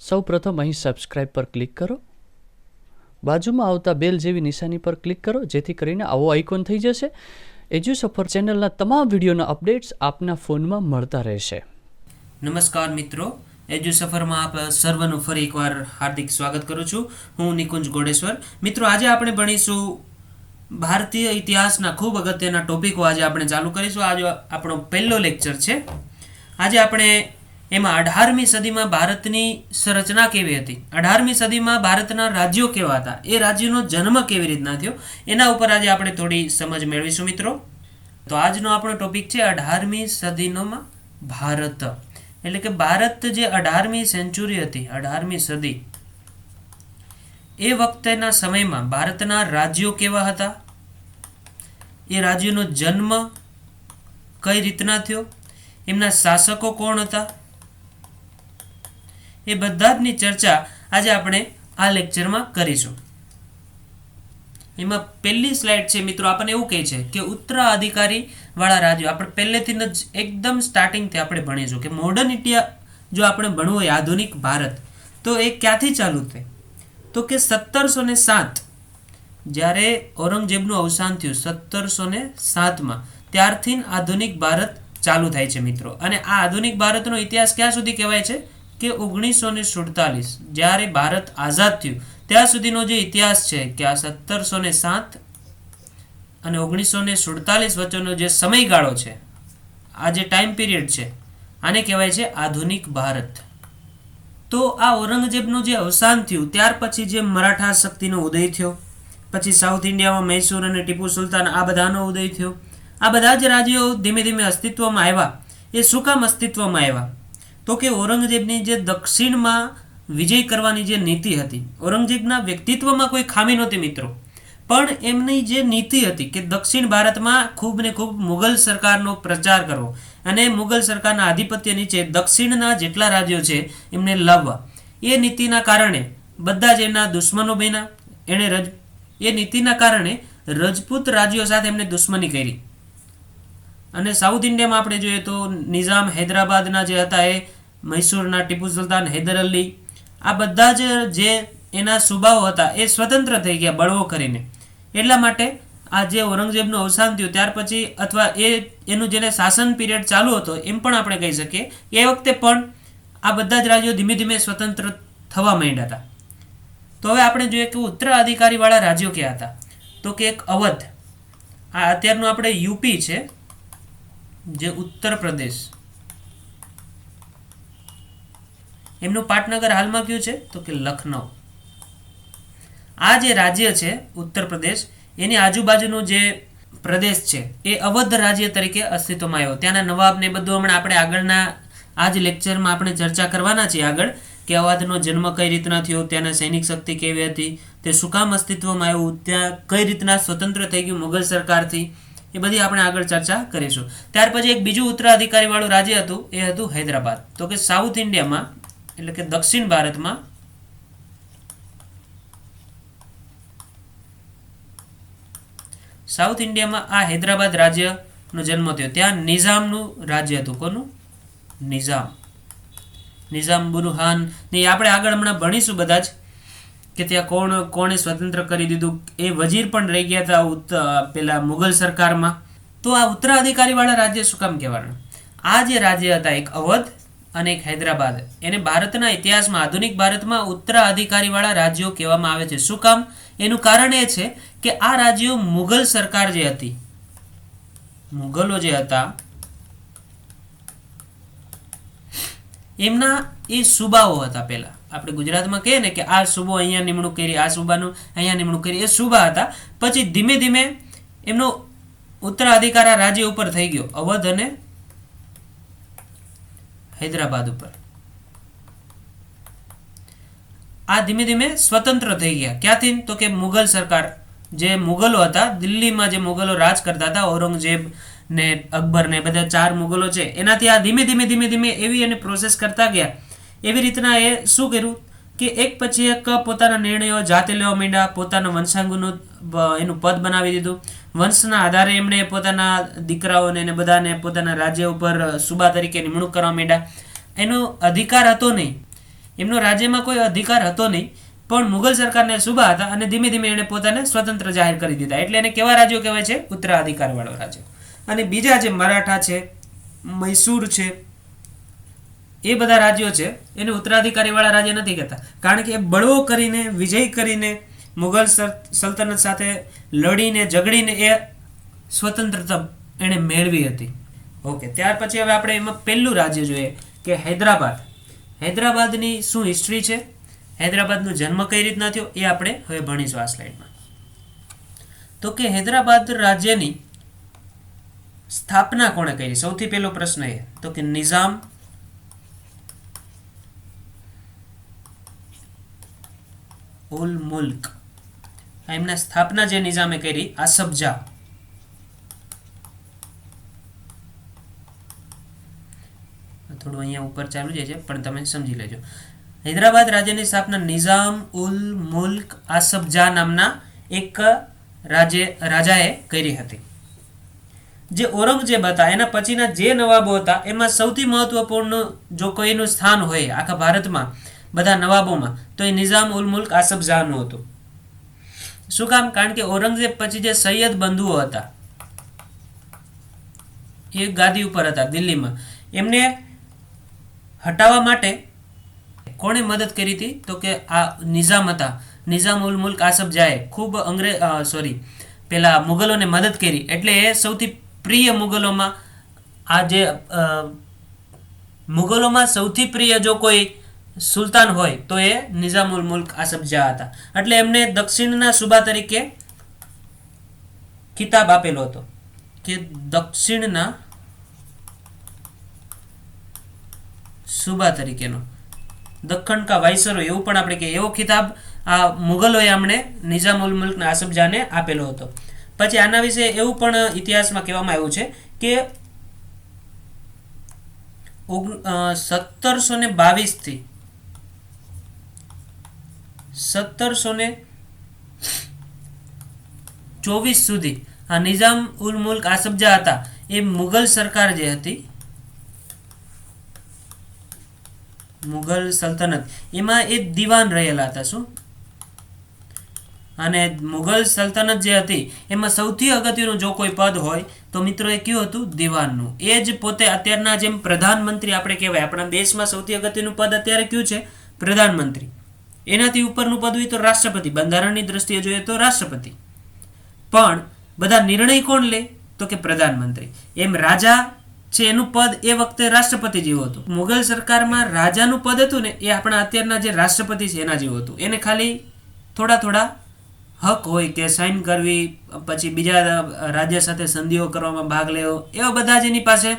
સૌપ્રથમ અહીં સબસ્ક્રાઇબ પર ક્લિક કરો. બાજુમાં આવતા બેલ જેવી નિશાની પર ક્લિક કરો જેથી કરીને આવો આઇકોન થઈ જશે. એજ્યુસફર ચેનલના તમામ વિડીયોના અપડેટ્સ આપના ફોનમાં મળતા રહેશે. નમસ્કાર મિત્રો, એજ્યુસફરમાં આપ સર્વનું ફરી એકવાર હાર્દિક સ્વાગત કરું છું. હું નિકુંજ ગોડેશ્વર. મિત્રો, આજે આપણે ભણીશું ભારતીય ઇતિહાસના ખૂબ અગત્યના ટોપિકો. આજે આપણે ચાલુ કરીશું. આજે આપણો પહેલો લેક્ચર છે. આજે આપણે એમાં 18મી સદીમાં ભારતની સંરચના કેવી હતી, 18મી સદીમાં ભારતના રાજ્યો કેવા હતા, એ રાજ્યનો જન્મ કેવી રીતના થયો, એના ઉપર આજે આપણે થોડી સમજ મેળવીશું મિત્રો. તો આજનો આપણો ટોપિક છે 18મી સદીનોમાં ભારત. એટલે કે ભારત જે 18મી સેન્ચુરી હતી, 18મી સદી, એ વખતેના સમયમાં ભારતના રાજ્યો કેવા હતા, એ રાજ્યોનો જન્મ કઈ રીતના થયો, એમના શાસકો કોણ હતા, એ બધા જની ચર્ચા આજે આપણે આ લેક્ચરમાં કરીશું. એમાં પહેલી સ્લાઇડ છે મિત્રો, આપણને એવું કહે છે કે ઉત્તરાધિકારી વાળા રાજ્યો. આપણે પહેલેથી જ એકદમ સ્ટાર્ટિંગથી આપણે ભણીશું કે મોડર્ન ઇન્ડિયા જો આપણે ભણવું હોય, આધુનિક ભારત, તો એ ક્યાંથી ચાલુ થાય, તો કે 1707 જ્યારે ઔરંગઝેબનું અવસાન થયું 1707માં, ત્યારથી આધુનિક ભારત ચાલુ થાય છે મિત્રો. અને આ આધુનિક ભારતનો ઇતિહાસ ક્યાં સુધી કહેવાય છે કે 1947 જ્યારે ભારત આઝાદ થયું ત્યાં સુધીનો જે ઇતિહાસ છે કે આ 1707 અને 1947 વચ્ચેનો જે સમયગાળો છે, આ જે ટાઈમ પીરિયડ છે, આને કહેવાય છે આધુનિક ભારત. તો આ ઔરંગઝેબનું જે અવસાન થયું ત્યાર પછી જે મરાઠા શક્તિનો ઉદય થયો, પછી સાઉથ ઇન્ડિયામાં મૈસૂર અને ટીપુ સુલતાન, આ બધાનો ઉદય થયો. આ બધા જ રાજ્યો ધીમે ધીમે અસ્તિત્વમાં આવ્યા. એ શું કામ અસ્તિત્વમાં આવ્યા, તો કે ઔરંગઝેબની જે દક્ષિણમાં વિજય કરવાની જે નીતિ હતી, ઔરંગઝેબના વ્યક્તિત્વમાં કોઈ ખામી નહોતી મિત્રો, પણ એમની જે નીતિ હતી કે દક્ષિણ ભારતમાં ખૂબ ને ખૂબ મુગલ સરકારનો પ્રચાર કરવો અને મુગલ સરકારના આધિપત્ય નીચે દક્ષિણના જેટલા રાજ્યો છે એમને લાવવા, એ નીતિના કારણે બધા જ એના દુશ્મનો બન્યા. એણે એ નીતિના કારણે રજપૂત રાજ્યો સાથે એમને દુશ્મની કરી. અને સાઉથ ઇન્ડિયામાં આપણે જોઈએ તો નિઝામ હૈદરાબાદના જે હતા, એ મૈસૂરના ટીપુ સુલતાન, હૈદર અલી, આ બધા જ જે એના સુબાઓ હતા એ સ્વતંત્ર થઈ ગયા બળવો કરીને. એટલા માટે આ જે ઔરંગઝેબનું અવસાન થયું ત્યાર પછી, અથવા એનું જેને શાસન પીરિયડ ચાલુ હતો એમ પણ આપણે કહી શકીએ, એ વખતે પણ આ બધા જ રાજ્યો ધીમે ધીમે સ્વતંત્ર થવા માંડ્યા હતા. તો હવે આપણે જોઈએ કે ઉત્તરાધિકારીવાળા રાજ્યો ક્યાં હતા, તો કે એક અવધ, આ અત્યારનું આપણે યુપી છે, જે ઉત્તર પ્રદેશ, એમનું પાટનગર હાલમાં કયું છે તો કે લખનઉ. આ જે રાજ્ય છે ઉત્તર પ્રદેશ, એની આજુબાજુનો જે પ્રદેશ છે એ અવધ રાજ્ય તરીકે અસ્તિત્વમાં આવ્યો. ત્યાંના નવાબ ને બધું હમણાં આપણે આગળના આ જ લેક્ચરમાં આપણે ચર્ચા કરવાના છીએ આગળ, કે અવધનો જન્મ કઈ રીતના થયો, ત્યાંના સૈનિક શક્તિ કેવી હતી, તે શું કામ અસ્તિત્વમાં આવ્યું, ત્યાં કઈ રીતના સ્વતંત્ર થઈ ગયું મુગલ સરકારથી, એ બધી આપણે આગળ ચર્ચા કરીશું. ત્યાર પછી એક બીજું ઉત્તરાધિકારી વાળું રાજ્ય હતું, એ હતું હૈદરાબાદ. તો કે સાઉથ ઇન્ડિયામાં એટલે કે દક્ષિણ ભારતમાં સાઉથ ઇન્ડિયામાં આ હૈદરાબાદ રાજ્યનો જન્મ થયો. ત્યાં નિઝામનું રાજ્ય હતું. કોનું? નિઝામ બુરહાન ને આપણે આગળ હમણાં ભણીશું બધા જ, કે ત્યાં કોણે સ્વતંત્ર કરી દીધું, એ વજીર પણ રહી ગયા હતા પેલા મુગલ સરકારમાં. તો આ ઉત્તરાધિકારી વાળા રાજ્ય શું કામ કહેવાના? આ જે રાજ્ય હતા, એક અવધ અને એક હૈદરાબાદ, એને ભારતના ઇતિહાસમાં, આધુનિક ભારતમાં ઉત્તરાધિકારી વાળા રાજ્યો કહેવામાં આવે છે. શું કામ? એનું કારણ એ છે કે આ રાજ્યો મુગલ સરકાર જે હતી, મુગલો જે હતા, એમના એ સુબાઓ હતા. પહેલા આપણે ગુજરાતમાં કહીએ ને કે આ સુબો અહીંયા નિમણૂક કરી, આ સુબાનું અહીંયા નિમણૂક કરી, એ સુબા હતા. પછી ધીમે ધીમે એમનો ઉત્તરાધિકાર આ રાજ્ય ઉપર થઈ ગયો, અવધ અને હૈદરાબાદ ઉપર. આ ધીમે ધીમે સ્વતંત્ર થઈ ગયા. ક્યાંથી? તો કે મુગલ સરકાર, જે મુગલો હતા, દિલ્હીમાં જે મુગલો રાજ કરતા હતા, ઔરંગઝેબ ને અકબર ને બધા 4 મુગલો છે, એનાથી આ ધીમે ધીમે એવી એને પ્રોસેસ કરતા ગયા. એવી રીતના એ શું કર્યું કે એક પછી એક પોતાના નિર્ણયો જાતે લેવા માંડ્યા, પોતાના વંશાંગનું એનું પદ બનાવી દીધું. વંશના આધારે એમણે પોતાના દીકરાઓને ને બધાને પોતાના રાજ્ય ઉપર સુબા તરીકે નિમણૂક કરવા માંડ્યા. એનો અધિકાર હતો નહીં, એમનો રાજ્યમાં કોઈ અધિકાર હતો નહીં, પણ મુગલ સરકારને સુબા હતા અને ધીમે ધીમે એણે પોતાને સ્વતંત્ર જાહેર કરી દીધા. એટલે એને કેવા રાજ્યો કહેવાય છે? ઉત્તરાધિકાર વાળો રાજ્ય. અને બીજા જે મરાઠા છે, મૈસૂર છે, એ બધા રાજ્યો છે એને ઉત્તરાધિકારી વાળા રાજ્ય નથી કહેતા, કારણ કે એ બળવો કરીને, વિજય કરીને, મુગલ સલ્તનત સાથે લડીને ઝઘડીને એ સ્વતંત્રતા એણે મેળવી હતી. ઓકે, ત્યાર પછી હવે આપણે એમાં પહેલું રાજ્ય જોઈએ કે હૈદરાબાદ. હૈદરાબાદની શું હિસ્ટ્રી છે, હૈદરાબાદનો જન્મ કઈ રીતના થયો, એ આપણે હવે ભણીશું આ સ્લાઇડમાં. તો કે હૈદરાબાદ રાજ્યની સ્થાપના કોણે કરી? સૌથી પહેલો પ્રશ્ન એ તો કે નિઝામ ઉલ મુલ્ક. એમના સ્થાપના જે નિઝામે કરી, આસફ જા. થોડું અહીંયા ઉપર ચાલુ જાય છે પણ તમે સમજી લેજો. હૈદરાબાદ રાજ્યની સ્થાપના નિઝામ ઉલ મુલ્ક આસફ જા નામના એક રાજાએ કરી હતી. જે ઔરંગઝેબ હતા એના પછીના જે નવાબો હતા એમાં સૌથી મહત્વપૂર્ણ જો કોઈનું સ્થાન હોય આખા ભારતમાં બધા નવાબોમાં, તો એ નિઝામ ઉલ મુલ્ક આસફ જાહનું હતું. શું કામ? કારણ કે ઔરંગઝેબ પછી જે સૈયદ બંધુઓ હતા એ ગાદી ઉપર હતા દિલ્હીમાં, એમને હટાવવા માટે કોણે મદદ કરી હતી? તો કે આ નિઝામ હતા, નિઝામ ઉલ મુલ્ક આસફ જાએ ખૂબ પેલા મુગલોને મદદ કરી. એટલે એ સૌથી પ્રિય મુગલોમાં, આ જે મુગલોમાં સૌથી પ્રિય જો કોઈ સુલતાન હોય તો એ નિઝામ ઉલ મુલ્ક આસફ જા હતા. એટલે એમને દક્ષિણના સુબા તરીકે ખિતાબ આપેલો હતો કે દક્ષિણના સુબા તરીકેનો, દખ્ખણ કા વાઇસરોય એવું પણ આપણે કહીએ, એવો ખિતાબ આ મુગલોએ અમને નિઝામ ઉલ મુલ્ક આસફ જાને આપેલો હતો. પછી આના વિશે એવું પણ ઇતિહાસમાં કહેવામાં આવ્યું છે કે 1722 થી 1724 સુધી આ નિઝામ ઉલ મુલ્ક આસફ જા હતા એ મુગલ સરકાર જે હતી, મુગલ સલ્તનત, એમાં એ દિવાન રહેલા હતા. શું? અને મુગલ સલ્તનત જે હતી એમાં સૌથી અગત્યનું જો કોઈ પદ હોય તો મિત્રો એ કયું હતું? દિવાનનું. એ જ પોતે અત્યારના જેમ પ્રધાનમંત્રી આપણે કહેવાય, આપણા દેશમાં સૌથી અગત્યનું પદ અત્યારે કયું છે? પ્રધાનમંત્રી. એનાથી ઉપરનું પદ હોય તો રાષ્ટ્રપતિ. બંધારણની દ્રષ્ટિએ જોઈએ તો રાષ્ટ્રપતિ. પણ બધા નિર્ણય કોણ લે? તો કે પ્રધાનમંત્રી. એમ રાજા છે એનું પદ એ વખતે રાષ્ટ્રપતિ જેવું હતું. મુગલ સરકારમાં રાજાનું પદ હતું ને એ આપણા અત્યારના જે રાષ્ટ્રપતિ છે એના જેવું હતું. એને ખાલી થોડા હક હોય કે સાઇન કરવી, પછી બીજા રાજ્ય સાથે સંધિઓ કરવામાં ભાગ લેવો, એવા બધા જ એની પાસે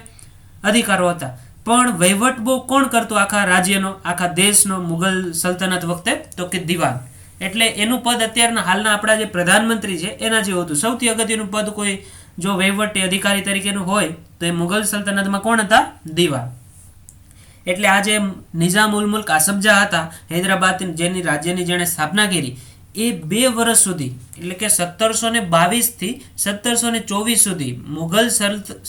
અધિકારો હતા. પણ વહીવટ બહુ કોણ કરતું આખા રાજ્યનો, આખા દેશનો મુગલ સલ્તનત વખતે? તો કે દિવાન. એટલે એનું પદ અત્યારના હાલના આપણા જે પ્રધાનમંત્રી છે એના જેવું હતું. સૌથી અગત્યનું પદ કોઈ જો વહીવટી અધિકારી તરીકેનું હોય તો એ મુગલ સલ્તનતમાં કોણ હતા? દિવાન. એટલે આ જે નિઝામ ઉલ મુલ્ક આસફ જા હતા, હૈદરાબાદ જેની રાજ્યની જેણે સ્થાપના કરી, એ 2 વર્ષ સુધી એટલે કે 1722 થી 1724 સુધી મુગલ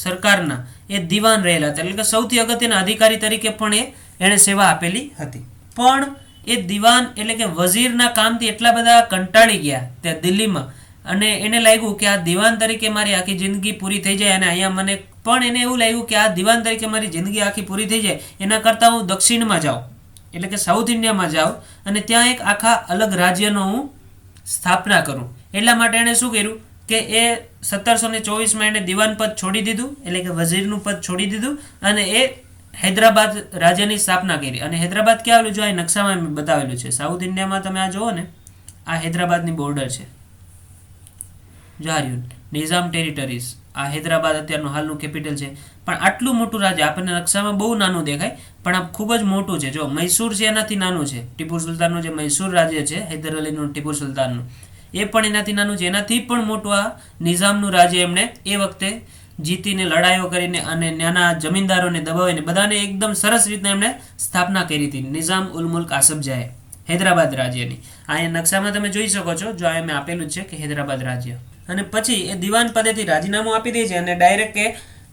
સરકારના એ દિવાન રહેલા હતા. એટલે કે સૌથી અગત્યના અધિકારી તરીકે પણ એણે સેવા આપેલી હતી. પણ એ દિવાન એટલે કે વઝીરના કામથી એટલા બધા કંટાળી ગયા ત્યાં દિલ્હીમાં, અને એને લાગ્યું કે આ દિવાન તરીકે મારી આખી જિંદગી પૂરી થઈ જાય, અને અહીંયા મને પણ એને એવું લાગ્યું કે આ દિવાન તરીકે મારી જિંદગી આખી પૂરી થઈ જાય એના કરતાં હું દક્ષિણમાં જાઉં, એટલે કે સાઉથ ઇન્ડિયામાં જાઉં અને ત્યાં એક આખા અલગ રાજ્યનો હું સ્થાપના કરું. એટલા માટે એણે શું કર્યું કે એ 1724માં એણે દિવાન પદ છોડી દીધું, એટલે કે વઝીરનું પદ છોડી દીધું, અને એ હૈદરાબાદ રાજ્યની સ્થાપના કરી. અને હૈદરાબાદ ક્યાં આવેલું? જો આ નકશામાં બતાવેલું છે. સાઉથ ઇન્ડિયામાં તમે આ જુઓ ને, આ હૈદરાબાદની બોર્ડર છે. જાર્યુન નિઝામ ટેરિટરીઝ, આ હૈદરાબાદ અત્યારનું હાલનું કેપિટલ છે. પણ આટલું મોટું રાજ્ય આપણને નકશામાં બહુ નાનું દેખાય, પણ આ ખૂબ જ મોટું છે. જો મૈસૂર છે એનાથી નાનું છે. ટીપુ સુલતાનનું જે મૈસૂર રાજ્ય છે, હૈદર અલીનું ટીપુ સુલતાનનું, એ પણ એનાથી નાનું છે. એનાથી પણ મોટું આ નિઝામનું રાજ્ય એમણે એ વખતે જીતીને લડાઈઓ કરીને અને નાના જમીનદારોને દબાવીને બધાને એકદમ સરસ રીતના એમણે સ્થાપના કરી હતી નિઝામ ઉલ મુલ્ક આસફ જાએ હૈદરાબાદ રાજ્યની. અહીંયા નકશામાં તમે જોઈ શકો છો, જો આ મેં આપેલું જ છે કે હૈદરાબાદ રાજ્ય. અને પછી એ દિવાન પદેથી રાજીનામું આપી દે છે અને ડાયરેક્ટ એ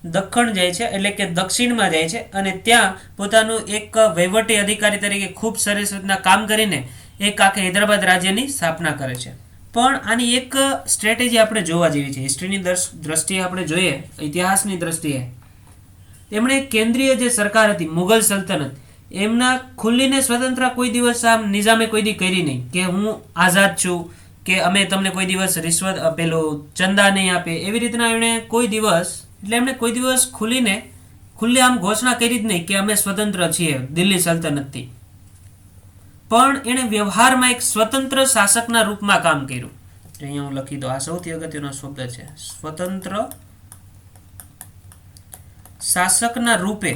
દખણ જાય છે, એટલે કે દક્ષિણમાં જાય છે અને ત્યાં પોતાનું એક વહીવટી અધિકારી તરીકે ખૂબ સરસ રીતના કામ કરીને એક આખે હૈદરાબાદ રાજ્યની સ્થાપના કરે છે. પણ આની એક સ્ટ્રેટેજી આપણે જોવા જેવી છે. હિસ્ટ્રીની દ્રષ્ટિએ આપણે જોઈએ, ઇતિહાસની દ્રષ્ટિએ, તેમણે કેન્દ્રીય જે સરકાર હતી મુઘલ સલ્તનત, એમના ખુલ્લીને સ્વતંત્ર કોઈ દિવસ આમ નિઝામે કોઈ દી કરી નહીં કે હું આઝાદ છું, કે અમે તમને કોઈ દિવસ રિશ્વત પેલું ચંદા નહીં આપે, એવી રીતના એમણે કોઈ દિવસ, એટલે એમણે કોઈ દિવસ ખુલ્લી આમ ઘોષણા કરી જ નહીં કે અમે સ્વતંત્ર છીએ દિલ્હી સલ્તનતથી. પણ એણે વ્યવહારમાં એક સ્વતંત્ર શાસકના રૂપમાં કામ કર્યું. અહીંયા હું લખી દઉં, આ સૌથી અગત્યનો શબ્દ છે, સ્વતંત્ર શાસકના રૂપે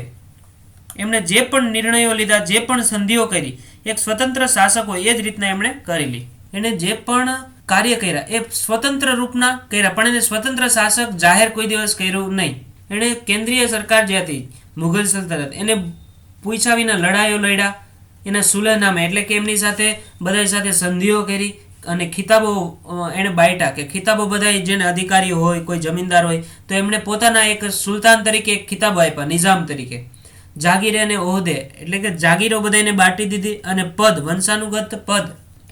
એમણે જે પણ નિર્ણયો લીધા, જે પણ સંધિઓ કરી, એક સ્વતંત્ર શાસક હોય એ જ રીતના એમણે કરેલી. એને જે પણ કાર્ય કર્યા એ સ્વતંત્ર રૂપના કર્યા, પણ એને સ્વતંત્ર શાસક જાહેર કોઈ દિવસ કર્યું નહીં. એણે કેન્દ્રીય સરકાર જે હતી મુઘલ સલ્તનત, એને પૂછ્યા વિના લડાઈઓ લડ્યા, એના સુલહનામે, એટલે કે એમની સાથે બધા સાથે સંધિઓ કરી અને ખિતાબો એણે બાંટ્યા, કે ખિતાબો બધા જેને અધિકારીઓ હોય, કોઈ જમીનદાર હોય તો એમણે પોતાના એક સુલતાન તરીકે એક ખિતાબો આપ્યા, નિઝામ તરીકે. જાગીર અને ઓહદે, એટલે કે જાગીરો બધા એને બાંટી દીધી, અને પદ, વંશાનુગત પદ,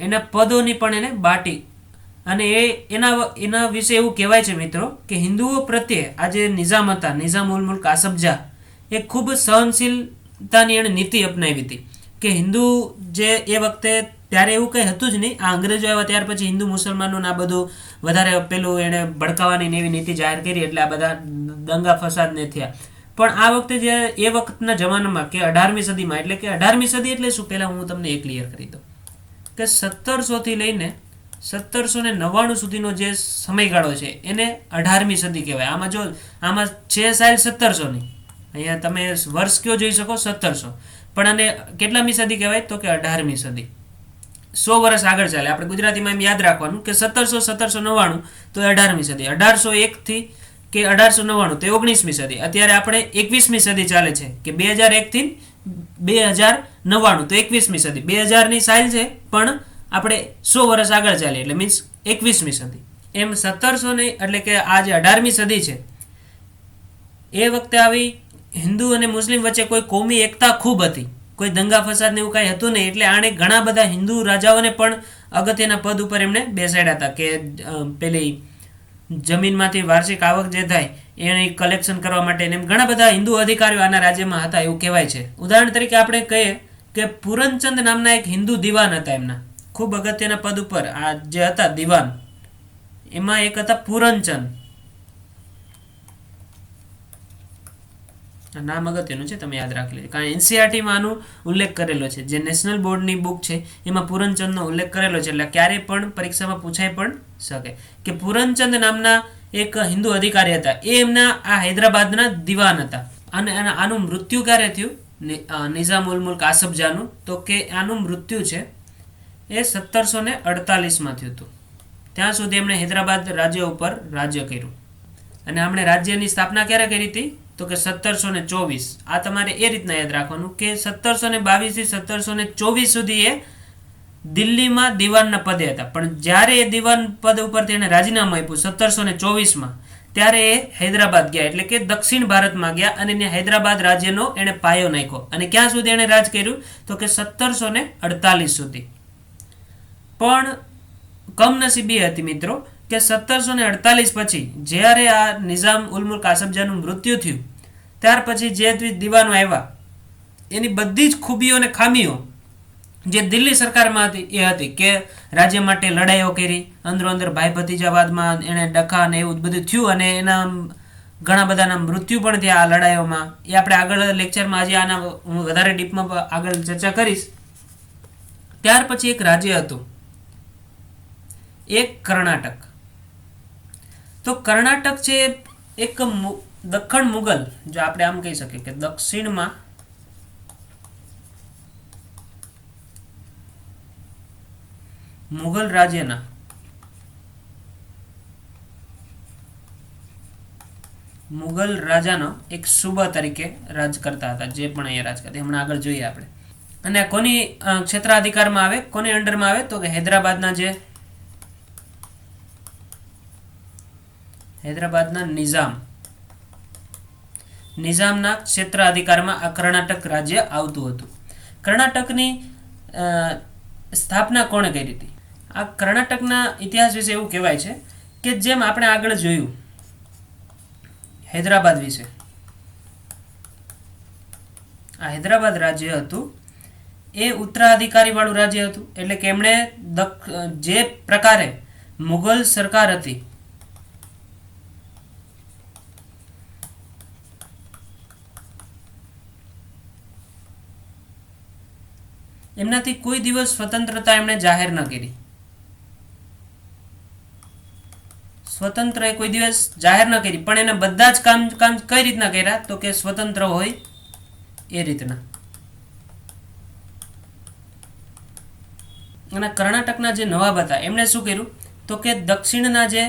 એના પદોની પણ એને બાંટી. અને એના વિશે એવું કહેવાય છે મિત્રો કે હિન્દુઓ પ્રત્યે આ જે નિઝામ હતા, નિઝામ ઉલ મુલ્ક આસફજાહ, એ ખૂબ સહનશીલતાની એણે નીતિ અપનાવી હતી. કે હિન્દુ જે એ વખતે, ત્યારે એવું કંઈ હતું જ નહીં, આ અંગ્રેજો આવ્યા ત્યાર પછી હિન્દુ મુસલમાનોને આ બધું વધારે પેલું એણે ભડકાવાની એવી નીતિ જાહેર કરી, એટલે આ બધા દંગા ફસાદ ને થયા. પણ આ વખતે જે એ વખતના જમાનામાં, કે 18મી સદીમાં, એટલે કે 18મી સદી એટલે શું, પહેલાં હું તમને એ ક્લિયર કરી દઉં કે 1700 થી લઈને 1799 સુધીનો જે સમયગાળો છે એને 18મી સદી કહેવાય. આમાં છે સાલ 1700ની, અહીંયા તમે વર્ષ કયો જોઈ શકો 1700, પણ આને કેટલામી સદી કહેવાય તો કે 18મી સદી. 100 વર્ષ આગળ ચાલે. આપણે ગુજરાતીમાં એમ યાદ રાખવાનું કે 1799 તો 18મી સદી, 1801 થી કે 1899 તો 19મી સદી. અત્યારે આપણે 21મી સદી ચાલે છે, કે 2001 થી 2099 તો 21મી સદી. 2000ની સાલ છે પણ આપણે 100 વર્ષ આગળ ચાલીએ એટલે મીન્સ 21મી સદી. એમ 1700 ને, એટલે કે આ જે 18મી સદી છે એ વખતે આવી હિન્દુ અને મુસ્લિમ વચ્ચે કોઈ કોમી એકતા ખૂબ હતી, કોઈ દંગા ફસાદ ને એવું કાંઈ હતું નહીં. એટલે આણે ઘણા બધા હિન્દુ રાજાઓને પણ અગત્યના પદ ઉપર એમણે બેસાડ્યા હતા, કે પેલી જમીનમાંથી વાર્ષિક આવક જે થાય એને કલેક્શન કરવા માટે એમ ઘણા બધા હિન્દુ અધિકારીઓ આના રાજ્યમાં હતા એવું કહેવાય છે. ઉદાહરણ તરીકે આપણે કહીએ કે પૂરનચંદ નામના એક હિન્દુ દિવાન હતા, એમના ખૂબ અગત્યના પદ ઉપર આ જે હતા દિવાન, એમાં એક હતા પૂરનચંદ. નામ અગત્યનું છે, તમે યાદ રાખી લેજો, કારણ એનસીઆરટીમાં આનો ઉલ્લેખ કરેલો છે. જે નેશનલ બોર્ડની બુક છે એમાં પૂરનચંદનો ઉલ્લેખ કરેલો છે, એટલે ક્યારેય પણ પરીક્ષામાં પૂછાઈ પણ શકે કે પૂરનચંદ નામના એક હિન્દુ અધિકારી હતા, એ એમના આ હૈદરાબાદના દિવાન હતા. અને આનું મૃત્યુ ક્યારે થયું નિઝામ ઉલ મુલ્ક આસફજાહનું, તો કે આનું મૃત્યુ છે એ 1748માં થયું હતું. ત્યાં સુધી એમણે હૈદરાબાદ રાજ્ય ઉપર રાજ્ય કર્યું. અને આમણે રાજ્યની સ્થાપના ક્યારે કરી હતી તો કે 1724. આ તમારે એ રીતના યાદ રાખવાનું કે 1722 થી 1724 સુધી એ દિલ્હીમાં દિવાનના પદે હતા. પણ જ્યારે એ દિવાન પદ ઉપરથી એને રાજીનામું આપ્યું 1724માં, ત્યારે એ હૈદરાબાદ ગયા, એટલે કે દક્ષિણ ભારતમાં ગયા, અને એને હૈદરાબાદ રાજ્યનો એણે પાયો નાખ્યો. અને ક્યાં સુધી એણે રાજ કર્યું તો કે 1748 સુધી. પણ કમનસીબી હતી મિત્રો કે 1748 પછી જ્યારે આ નિઝામ ઉલ મુલ્ક આસફજાહનું મૃત્યુ થયું, ત્યાર પછી જે દિવાનો આવ્યા એની બધી જ ખૂબીઓ અને ખામીઓ જે દિલ્હી સરકારમાં હતી એ હતી કે રાજ્ય માટે લડાઈઓ કરી, અંદરો અંદર ભાઈ ભતીજાવાદમાં એણે ડખા ને એવું બધું થયું, અને એના ઘણા બધાના મૃત્યુ પણ થયા આ લડાઈઓમાં. એ આપણે આગળ લેક્ચરમાં આજે આના હું વધારે ડીપમાં આગળ ચર્ચા કરીશ. ત્યાર પછી એક રાજ્ય હતું, એક કર્ણાટક. તો કર્ણાટક છે એક દક્ષિણ મુગલ, જો આપણે આમ કહી શકીએ કે દક્ષિણમાં મુગલ રાજ્યના મુગલ રાજાનો એક સુબા તરીકે રાજ કરતા હતા, જે પણ અહીંયા રાજ કરતા, હમણાં આગળ જોઈએ આપણે. અને કોની ક્ષેત્રાધિકારમાં આવે, કોની અંડરમાં આવે તો કે હૈદરાબાદના નિઝામ. નિઝામના ક્ષેત્ર અધિકારમાં આ કર્ણાટક રાજ્ય આવતું હતું. કર્ણાટકની સ્થાપના કોણે કરી હતી? આ કર્ણાટકના ઇતિહાસ વિશે એવું કહેવાય છે કે જેમ આપણે આગળ જોયું હૈદરાબાદ વિશે, આ હૈદરાબાદ રાજ્ય હતું એ ઉત્તરાધિકારી વાળું રાજ્ય હતું. એટલે કે એમણે જે પ્રકારે મુઘલ સરકાર હતી એમનાથી કોઈ દિવસ સ્વતંત્રતા એમણે જાહેર ન કરી. સ્વતંત્ર એ કોઈ દિવસ જાહેર ન કરી, પણ એને બધા જ કામ કઈ રીતના કર્યા તો કે સ્વતંત્ર હોય એ રીતના. અને કર્ણાટકના જે નવાબ હતા એમણે શું કર્યું તો કે દક્ષિણના જે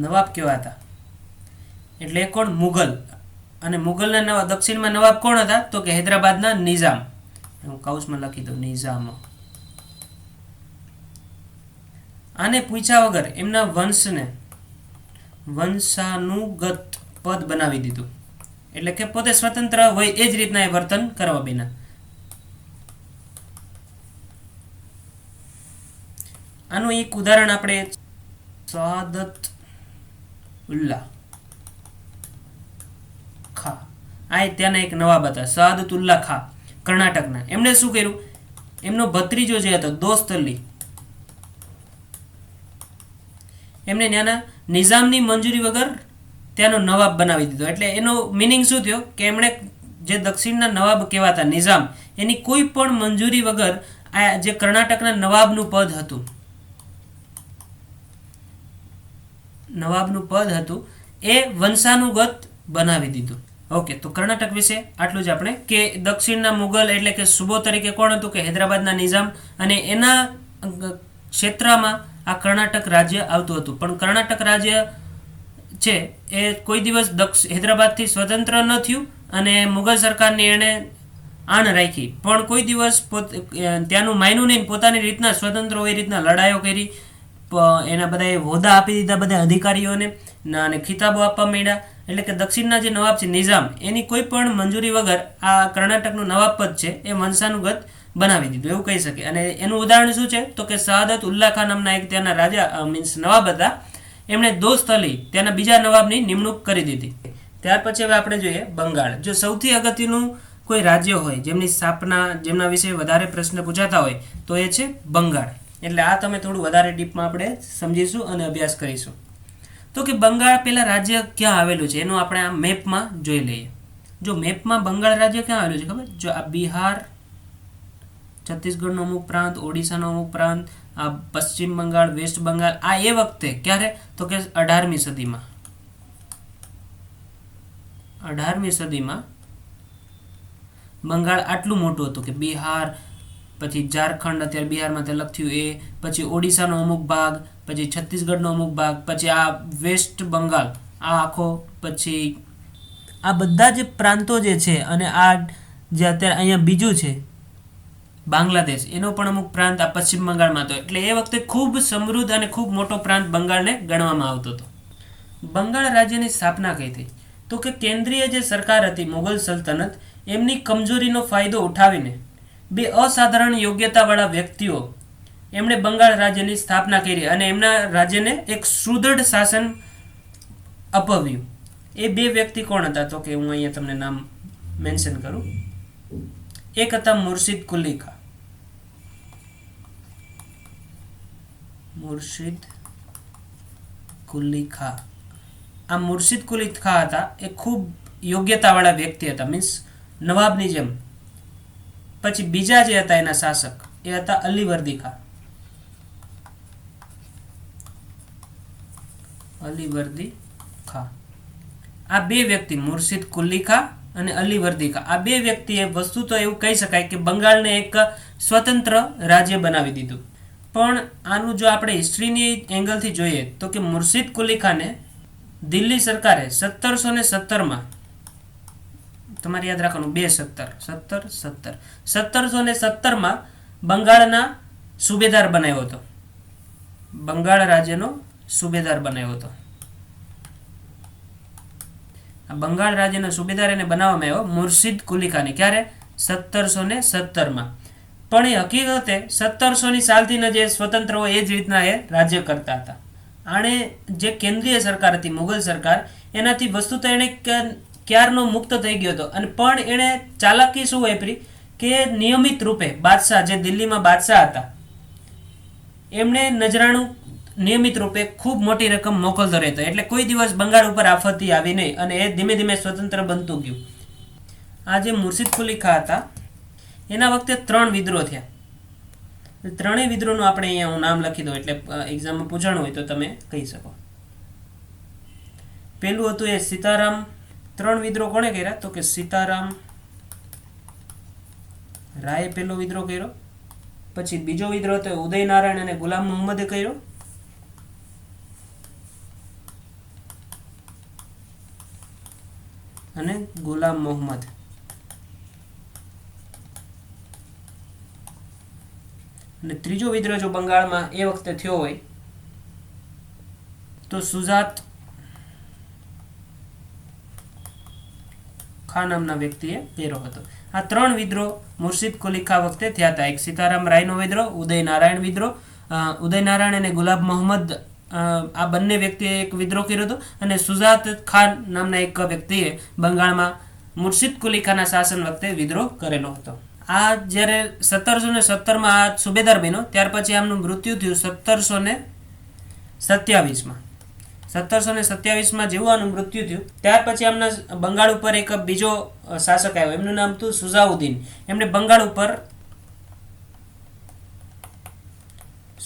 નવાબ કેવા હતા એટલે એ કોણ? મુઘલ. અને મુઘલના નવાબ દક્ષિણમાં નવાબ કોણ હતા તો કે હૈદરાબાદના નિઝામ. હું કૌંસમાં લખી દઉં નિઝામો. આને પૂછ્યા વગર એમના વંશને વંશાનુગત પદ બનાવી દીધું. એટલે કે પોતે સ્વતંત્ર હોય એ જ રીતના એ વર્તન કરવા બેના. આનું એક ઉદાહરણ આપણે સાદત ઉલ્લા ખા, આ ત્યાંના એક નવાબ હતા સાદત ઉલ્લા ખા કર્ણાટકના. એમણે શું કર્યું, એમનો ભત્રીજો જે હતો દોસ્ત અલી, એમને ત્યાંના નિઝામની મંજૂરી વગર ત્યાંનો નવાબ બનાવી દીધો. એટલે એનો મિનિંગ શું થયો કે એમણે જે દક્ષિણના નવાબ કહેવાતા નિઝામ એની કોઈ પણ મંજૂરી વગર આ જે કર્ણાટકના નવાબનું પદ હતું એ વંશાનુગત બનાવી દીધું. ઓકે, તો કર્ણાટક વિશે આટલું જ આપણે કે દક્ષિણના મુગલ એટલે કે સુબો તરીકે કોણ હતું કે હૈદરાબાદના નિઝામ, અને એના ક્ષેત્રમાં આ કર્ણાટક રાજ્ય આવતું હતું. પણ કર્ણાટક રાજ્ય છે એ કોઈ દિવસ હૈદરાબાદથી સ્વતંત્ર ન થયું અને મુગલ સરકારની એણે આણ રાખી, પણ કોઈ દિવસ ત્યાંનું માયનું નહીં, પોતાની રીતના સ્વતંત્ર હોય એ રીતના લડાઈઓ કરી. એના બધા હોદ્દા આપી દીધા બધા અધિકારીઓને અને ખિતાબો આપવા માંડ્યા. એટલે કે દક્ષિણના જે નવાબ છે નિઝામ એની કોઈ પણ મંજૂરી વગર આ કર્ણાટકનું નવાબ પદ છે એ વંશાનુગત બનાવી દીધું એવું કહી શકે. અને એનું ઉદાહરણ શું છે તો કે સાદત ઉલ્લા ખાન નામના એક ત્યાંના રાજા મીન્સ નવાબ હતા, એમણે દોસ્ત અલી ત્યાંના બીજા નવાબની નિમણૂક કરી દીધી. ત્યાર પછી હવે આપણે જોઈએ બંગાળ. જો સૌથી અગત્યનું કોઈ રાજ્ય હોય જેમની સ્થાપના જેમના વિશે વધારે પ્રશ્ન પૂછાતા હોય તો એ છે બંગાળ. એટલે આ તમે થોડું વધારે ડીપમાં આપણે સમજીશું અને અભ્યાસ કરીશું. તો કે બંગાળ પેલા રાજ્ય ક્યાં આવેલું છે એનું આપણે આ મેપમાં જોઈ લઈએ. જો મેપમાં બંગાળ રાજ્ય ક્યાં આવેલું છે ખબર? જો આ બિહાર, છત્તીસગઢનો અમુક પ્રાંત, ઓડિશાનો અમુક પ્રાંત, આ પશ્ચિમ બંગાળ, વેસ્ટ બંગાળ, આ એ વખતે ક્યારે તો કે 18મી સદીમાં 18મી સદીમાં બંગાળ આટલું મોટું હતું કે બિહાર, પછી ઝારખંડ અત્યારે બિહારમાં તે અલગ થયું એ, પછી ઓડિશાનો અમુક ભાગ, પછી છત્તીસગઢનો અમુક ભાગ, પછી આ વેસ્ટ બંગાળ આ આખો, પછી આ બધા જે પ્રાંતો જે છે અને આ જે અત્યારે અહીંયા બીજું છે બાંગ્લાદેશ એનો પણ અમુક પ્રાંત આ પશ્ચિમ બંગાળમાં હતો. એટલે એ વખતે ખૂબ સમૃદ્ધ અને ખૂબ મોટો પ્રાંત બંગાળને ગણવામાં આવતો હતો. બંગાળ રાજ્યની સ્થાપના કઈ થઈ તો કે કેન્દ્રીય જે સરકાર હતી મુઘલ સલ્તનત એમની કમજોરીનો ફાયદો ઉઠાવીને બે અસાધારણ યોગ્યતાવાળા વ્યક્તિઓ એમણે બંગાળ રાજ્યની સ્થાપના કરી અને એમના રાજ્યને એક સુદૃઢ શાસન અપાવ્યું. એ બે વ્યક્તિ કોણ હતા તો કે હું અહીંયા તમને નામ મેન્શન કરું. એક હતા મુર્શિદ કુલી ખાં. મુર્શિદ કુલી ખાં, આ મુર્શિદ કુલી ખાં હતા એ ખૂબ યોગ્યતાવાળા વ્યક્તિ હતા, મીન્સ નવાબની જેમ. પછી બીજા જે હતા એના શાસક એ હતા અલીવર્દી ખાં. અલીવર્દી ખાં, આ બે વ્યક્તિ મુર્શિદ કુલી ખાં અને અલીવર્દી ખાં, આ બે વ્યક્તિએ વસ્તુ તો એવું કહી શકાય કે બંગાળને એક સ્વતંત્ર રાજ્ય બનાવી દીધું. પણ આનું જો આપણે હિસ્ટ્રીની એંગલથી જોઈએ તો કે મુર્શિદ કુલી ખાને દિલ્હી સરકારે 1717માં, તમારે યાદ રાખવાનું 1717માં બંગાળના સુબેદાર બનાવ્યો હતો. બંગાળ રાજ્યનો સુબેદાર બનાવ્યો હતો. આ બંગાળ રાજ્યનો સુબેદાર એને બનાવવામાં આવ્યો મુર્શિદ કુલી ખાને. ક્યારે? 1717માં. પણ એ હકીકતે 1700ની સાલથી જે સ્વતંત્ર હોય એ જ રીતના એ રાજ્ય કરતા હતા. આણે જે કેન્દ્રીય સરકાર હતી મુગલ સરકાર, એનાથી વસ્તુત એણે ક્યારનો મુક્ત થઈ ગયો હતો. અને પણ એણે ચાલાકી શું વાપરી કે નિયમિત રૂપે બાદશાહ, જે દિલ્હીમાં બાદશાહ હતા, એમણે નજરાણું નિયમિત રૂપે ખૂબ મોટી રકમ મોકલતો રહેતો. એટલે કોઈ દિવસ બંગાળ ઉપર આફતી આવી નહીં અને એ ધીમે ધીમે સ્વતંત્ર બનતું ગયું. આ જે મુર્શિદ કુલી ખા હતા એના વખતે 3 વિદ્રોહ થયા. ત્રણેય વિદ્રોહનું આપણે અહીંયા હું નામ લખી દઉં એટલે એક્ઝામમાં પૂછાણું હોય તો તમે કહી શકો. પેલું હતું એ સીતારામ. 3 વિદ્રોહ કોણે કર્યા? તો કે સીતારામ રાયે પેલો વિદ્રોહ કર્યો. પછી બીજો વિદ્રોહ હતો ઉદયનારાયણ અને ગુલામ મોહમ્મદે કર્યો. અને ગુલામ મોહમ્મદ. અને ત્રીજો વિદ્રોહ જો બંગાળમાં એ વખતે થયો હોય તો સુજાત ખા નામના વ્યક્તિએ કર્યો હતો. આ 3 વિદ્રોહ મુર્શિદ કુલી ખા વખતે થયા હતા. એક સીતારામ રાયનો વિદ્રોહ, ઉદયનારાયણ વિદ્રોહ, ઉદયનારાયણ અને ગુલાબ મોહમ્મદ આ બંને વ્યક્તિએ એક વિદ્રોહ કર્યો હતો. અને સુજાત ખાન નામના એક વ્યક્તિએ બંગાળમાં મુર્શિદ કુલી ખાના શાસન વખતે વિદ્રોહ કરેલો હતો. આ જ્યારે 1717માં આ સુબેદાર બન્યો ત્યાર પછી આમનું મૃત્યુ થયું 1727માં. 1727માં જેવું આનું મૃત્યુ થયું ત્યાર પછી આમના બંગાળ ઉપર એક બીજો શાસક આવ્યો. એમનું નામ હતું સુજાઉદ્દીન. એમણે બંગાળ ઉપર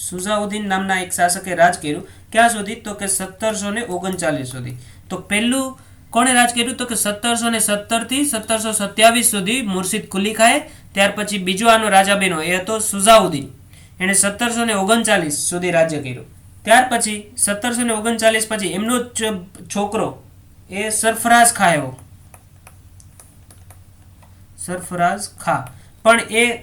સુજાઉદ્દીન નામના એક શાસકે રાજ કર્યું. ક્યાં સુધી? તો કે 1739 સુધી. તો પહેલું કોણે રાજ કર્યું? તો કે 1717 થી 1727 સુધી મુર્શિદ કુલી ખાએ. ત્યાર પછી બીજો આનો રાજા બન્યો એ હતો સુજાઉદ્દીન. એણે 1739 સુધી રાજ્ય કર્યું. ત્યાર પછી 1739 પછી એમનો છોકરો એ સરફરાઝ ખા આવ્યો. સરફરાઝ ખા. પણ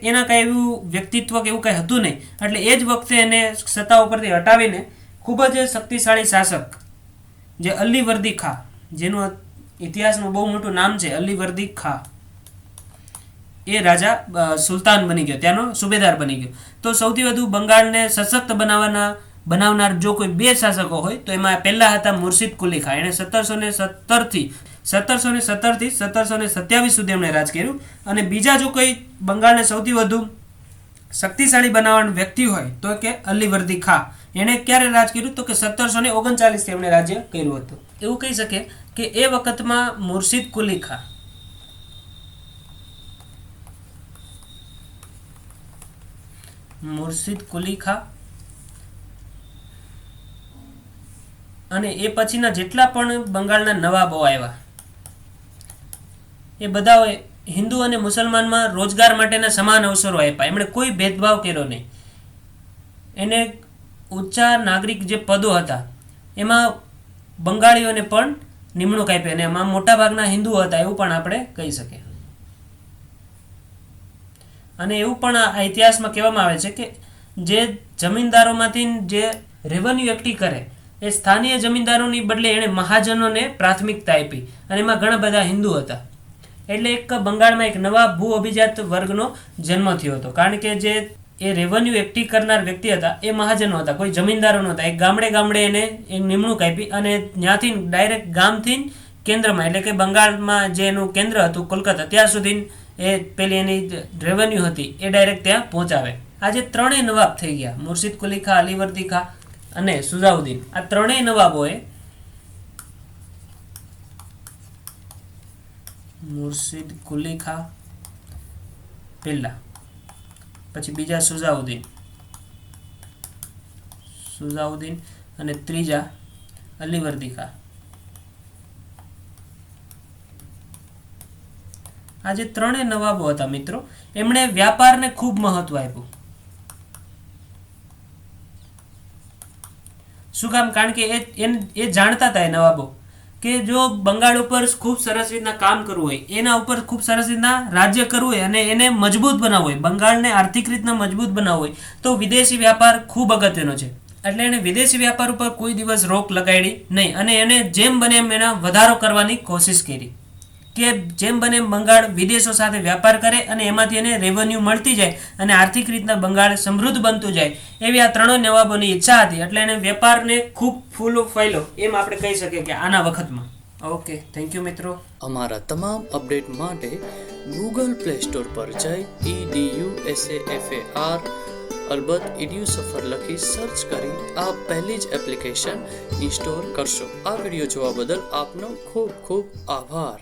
એના કાંઈ એવું વ્યક્તિત્વ કે એવું કાંઈ હતું નહીં. એટલે એ જ વખતે એને સત્તા ઉપરથી હટાવીને ખૂબ જ શક્તિશાળી શાસક જે અલીવર્દી ખા, જેનું ઇતિહાસમાં બહુ મોટું નામ છે, અલીવર્દી ખા, એ રાજા સુલતાન બની ગયો, ત્યાંનો સુબેદાર બની ગયો. તો સૌથી વધુ બંગાળને સશક્ત બનાવનાર જો કોઈ 2 શાસકો હોય તો એમાં પહેલા હતા મુર્શિદ કુલી ખા. એણે 1717 થી 1727 સુધી એમણે રાજ કર્યું. અને બીજા જો કોઈ બંગાળને સૌથી વધુ શક્તિશાળી બનાવવાનો વ્યક્તિ હોય તો કે અલીવર્દી ખા. એણે ક્યારે રાજ કર્યું? તો કે 1739 થી એમણે રાજ્ય કર્યું હતું. એવું કહી શકે કે એ વખતમાં મુર્શિદ કુલી ખા અને એ પછીના જેટલા પણ બંગાળના નવાબો આવ્યા એ બધા હિન્દુ અને મુસલમાનમાં રોજગાર માટેના સમાન અવસરો આપ્યા. એમણે કોઈ ભેદભાવ કર્યો નહીં. એને ઊંચા નાગરિક જે પદો હતા એમાં બંગાળીઓને પણ નિમણૂક આપી અને એમાં મોટાભાગના હિન્દુઓ હતા એવું પણ આપણે કહી શકીએ. અને એવું પણ આ ઇતિહાસમાં કહેવામાં આવે છે કે જે જમીનદારોમાંથી જે રેવન્યુ એકઠી કરે એ સ્થાનીય જમીનદારોની બદલે એણે મહાજનોને પ્રાથમિકતા આપી અને એમાં ઘણા બધા હિન્દુ હતા. એટલે એક બંગાળમાં એક નવા ભૂ અભિજાત વર્ગનો જન્મ થયો હતો. કારણ કે જે એ રેવન્યુ એકઠી કરનાર વ્યક્તિ હતા એ મહાજનો હતા, કોઈ જમીનદારો નહોતા. એક ગામડે એને નિમણૂક આપી અને ત્યાંથી ડાયરેક્ટ ગામથી કેન્દ્રમાં એટલે કે બંગાળમાં જે એનું કેન્દ્ર હતું કોલકાતા ત્યાં સુધી એ પેલી એની રેવન્યુ હતી એ ડાયરેક્ટ ત્યાં પહોંચાવે. આજે 3 નવાબ થઈ ગયા, મુર્શિદ કુલી ખા, અલીવર્દી ખા અને સુજાઉદ્દીન. આ 3 નવાબોએ મુર્શિદ કુલી ખા પહેલા, પછી બીજા સુજાઉદ્દીન અને ત્રીજા અલીવર્દી ખા. આ જે 3 નવાબો હતા મિત્રો, એમણે વ્યાપારને ખૂબ મહત્વ આપ્યું. શું કામ? કારણ કે એ જાણતા હતા એ નવાબો કે જો બંગાળ ઉપર ખૂબ સરસ રીતના કામ કરવું હોય, એના ઉપર ખૂબ સરસ રીતના રાજ્ય કરવું હોય અને એને મજબૂત બનાવવું હોય, બંગાળને આર્થિક રીતના મજબૂત બનાવવું હોય તો વિદેશી વ્યાપાર ખૂબ અગત્યનો છે. એટલે એણે વિદેશી વ્યાપાર ઉપર કોઈ દિવસ રોક લગાડી નહીં અને એને જેમ બને એમ એના વધારો કરવાની કોશિશ કરી કે જેમ બને એમ બંગાળ વિદેશો સાથે વ્યાપાર કરે અને એમાંથી એને રેવન્યુ મળતી જાય અને આર્થિક રીતના બંગાળ સમૃદ્ધ બનતું જાય એવી આ ત્રણેય નવાબોની ઈચ્છા હતી. એટલે એને વેપારને ખૂબ ફૂલો ફાયલો એમ આપણે કહી શકીએ કે આના વખતમાં. ઓકે, થેન્ક યુ મિત્રો. અમારા તમામ અપડેટ માટે ગૂગલ પ્લે સ્ટોર પર જઈ EDUSAFAR અલબત્ત EDUSAFAR લખી સર્ચ કરી આપ પહેલી જ એપ્લિકેશન ઇન્સ્ટોલ કરશો. આ વિડીયો જોવા બદલ આપનો ખૂબ ખૂબ આભાર.